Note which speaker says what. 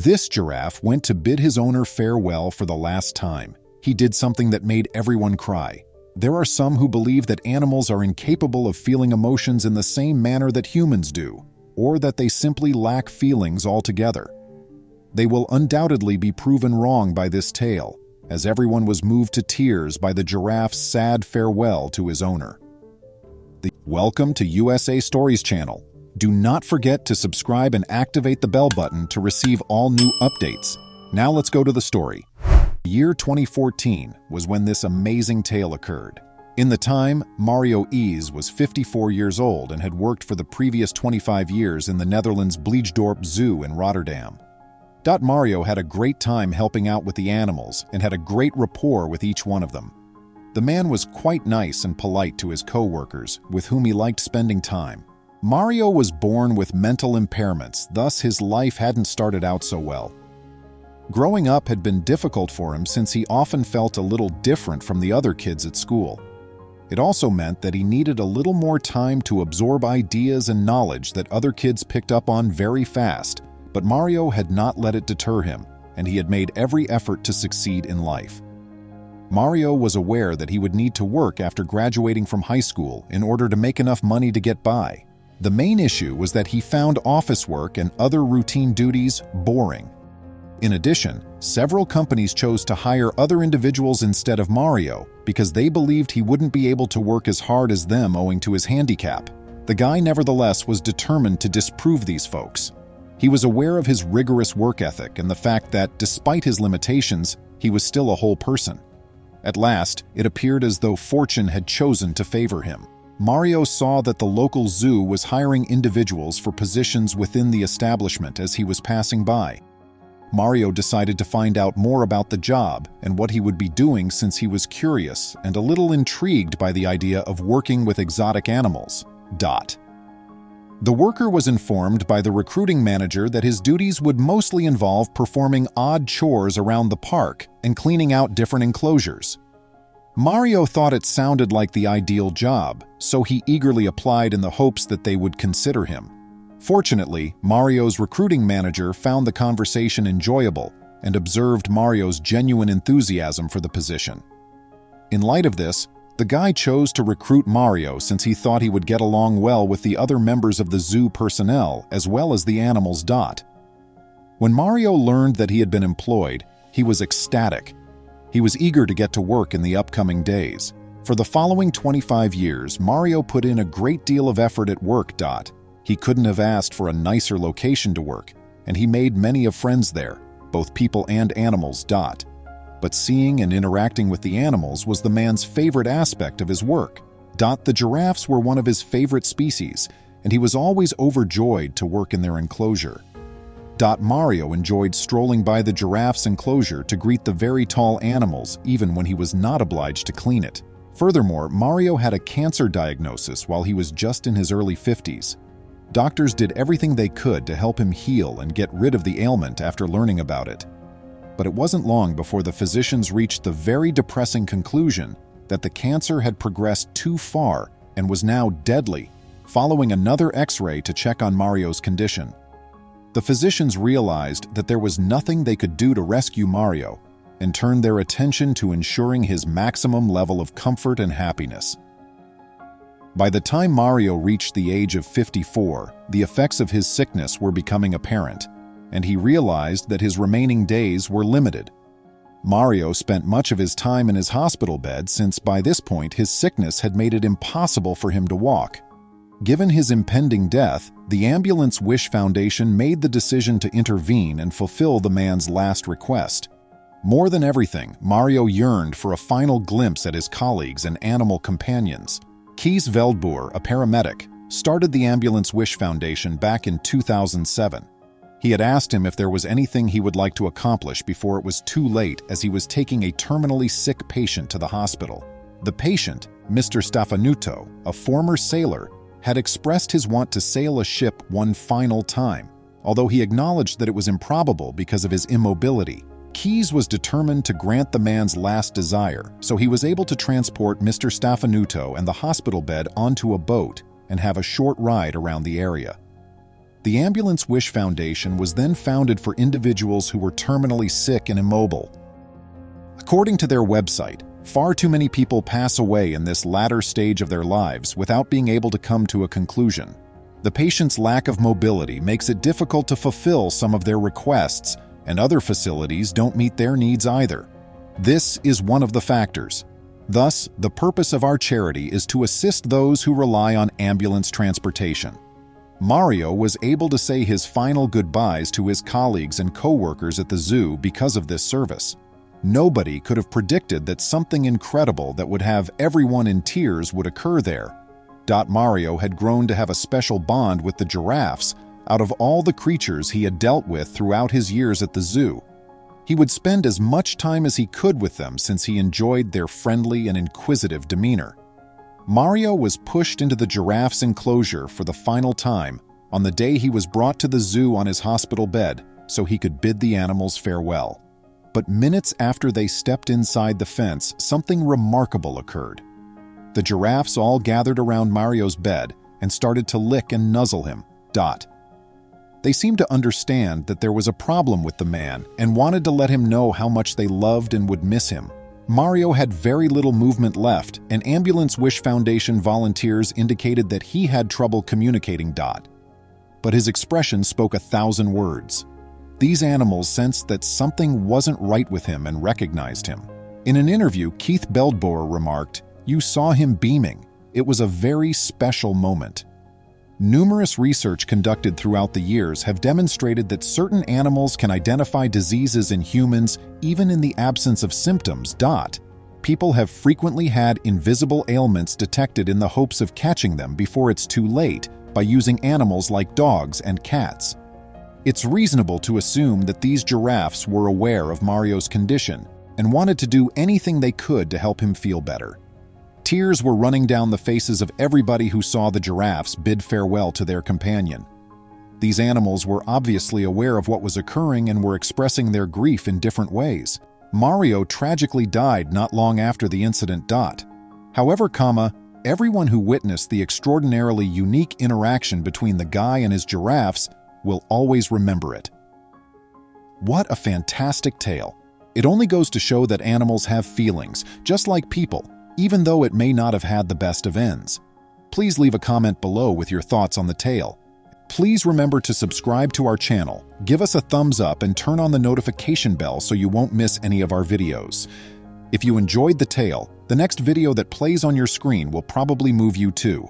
Speaker 1: This giraffe went to bid his owner farewell for the last time. He did something that made everyone cry. There are some who believe that animals are incapable of feeling emotions in the same manner that humans do, or that they simply lack feelings altogether. They will undoubtedly be proven wrong by this tale, as everyone was moved to tears by the giraffe's sad farewell to his owner. Welcome to USA Stories channel. Do not forget to subscribe and activate the bell button to receive all new updates. Now let's go to the story. The year 2014 was when this amazing tale occurred. In the time, Mario Ees was 54 years old and had worked for the previous 25 years in the Netherlands Bleesdorp Zoo in Rotterdam. Mario had a great time helping out with the animals and had a great rapport with each one of them. The man was quite nice and polite to his co-workers, with whom he liked spending time. Mario was born with mental impairments, thus his life hadn't started out so well. Growing up had been difficult for him since he often felt a little different from the other kids at school. It also meant that he needed a little more time to absorb ideas and knowledge that other kids picked up on very fast, but Mario had not let it deter him, and he had made every effort to succeed in life. Mario was aware that he would need to work after graduating from high school in order to make enough money to get by. The main issue was that he found office work and other routine duties boring. In addition, several companies chose to hire other individuals instead of Mario because they believed he wouldn't be able to work as hard as them owing to his handicap. The guy nevertheless was determined to disprove these folks. He was aware of his rigorous work ethic and the fact that, despite his limitations, he was still a whole person. At last, it appeared as though fortune had chosen to favor him. Mario saw that the local zoo was hiring individuals for positions within the establishment as he was passing by. Mario decided to find out more about the job and what he would be doing since he was curious and a little intrigued by the idea of working with exotic animals. The worker was informed by the recruiting manager that his duties would mostly involve performing odd chores around the park and cleaning out different enclosures. Mario thought it sounded like the ideal job, so he eagerly applied in the hopes that they would consider him. Fortunately, Mario's recruiting manager found the conversation enjoyable and observed Mario's genuine enthusiasm for the position. In light of this, the guy chose to recruit Mario since he thought he would get along well with the other members of the zoo personnel as well as the animals. When Mario learned that he had been employed, he was ecstatic. He was eager to get to work in the upcoming days. For the following 25 years, Mario put in a great deal of effort at work. He couldn't have asked for a nicer location to work, and he made many of friends there, both people and animals. But seeing and interacting with the animals was the man's favorite aspect of his work. The giraffes were one of his favorite species, and he was always overjoyed to work in their enclosure. Mario enjoyed strolling by the giraffe's enclosure to greet the very tall animals even when he was not obliged to clean it. Furthermore, Mario had a cancer diagnosis while he was just in his early 50s. Doctors did everything they could to help him heal and get rid of the ailment after learning about it. But it wasn't long before the physicians reached the very depressing conclusion that the cancer had progressed too far and was now deadly, following another X-ray to check on Mario's condition. The physicians realized that there was nothing they could do to rescue Mario and turned their attention to ensuring his maximum level of comfort and happiness. By the time Mario reached the age of 54, the effects of his sickness were becoming apparent, and he realized that his remaining days were limited. Mario spent much of his time in his hospital bed since by this point his sickness had made it impossible for him to walk. Given his impending death, the Ambulance Wish Foundation made the decision to intervene and fulfill the man's last request. More than everything, Mario yearned for a final glimpse at his colleagues and animal companions. Kees Veldboer, a paramedic, started the Ambulance Wish Foundation back in 2007. He had asked him if there was anything he would like to accomplish before it was too late, as he was taking a terminally sick patient to the hospital. The patient, Mr. Stefanuto, a former sailor, had expressed his want to sail a ship one final time, although he acknowledged that it was improbable because of his immobility. Kees was determined to grant the man's last desire, so he was able to transport Mr. Stefanuto and the hospital bed onto a boat and have a short ride around the area. The Ambulance Wish Foundation was then founded for individuals who were terminally sick and immobile. According to their website, far too many people pass away in this latter stage of their lives without being able to come to a conclusion. The patient's lack of mobility makes it difficult to fulfill some of their requests, and other facilities don't meet their needs either. This is one of the factors. Thus, the purpose of our charity is to assist those who rely on ambulance transportation. Mario was able to say his final goodbyes to his colleagues and co-workers at the zoo because of this service. Nobody could have predicted that something incredible that would have everyone in tears would occur there. Mario had grown to have a special bond with the giraffes out of all the creatures he had dealt with throughout his years at the zoo. He would spend as much time as he could with them since he enjoyed their friendly and inquisitive demeanor. Mario was pushed into the giraffe's enclosure for the final time on the day he was brought to the zoo on his hospital bed so he could bid the animals farewell. But minutes after they stepped inside the fence, something remarkable occurred. The giraffes all gathered around Mario's bed and started to lick and nuzzle him. They seemed to understand that there was a problem with the man and wanted to let him know how much they loved and would miss him. Mario had very little movement left, and Ambulance Wish Foundation volunteers indicated that he had trouble communicating. But his expression spoke 1,000 words. These animals sensed that something wasn't right with him and recognized him. In an interview, Keith Beldboer remarked, "You saw him beaming. It was a very special moment." Numerous research conducted throughout the years have demonstrated that certain animals can identify diseases in humans even in the absence of symptoms. People have frequently had invisible ailments detected in the hopes of catching them before it's too late by using animals like dogs and cats. It's reasonable to assume that these giraffes were aware of Mario's condition and wanted to do anything they could to help him feel better. Tears were running down the faces of everybody who saw the giraffes bid farewell to their companion. These animals were obviously aware of what was occurring and were expressing their grief in different ways. Mario tragically died not long after the incident. However, everyone who witnessed the extraordinarily unique interaction between the guy and his giraffes will always remember it. What a fantastic tale. It only goes to show that animals have feelings, just like people, even though it may not have had the best of ends. Please leave a comment below with your thoughts on the tale. Please remember to subscribe to our channel, give us a thumbs up, and turn on the notification bell so you won't miss any of our videos. If you enjoyed the tale, the next video that plays on your screen will probably move you too.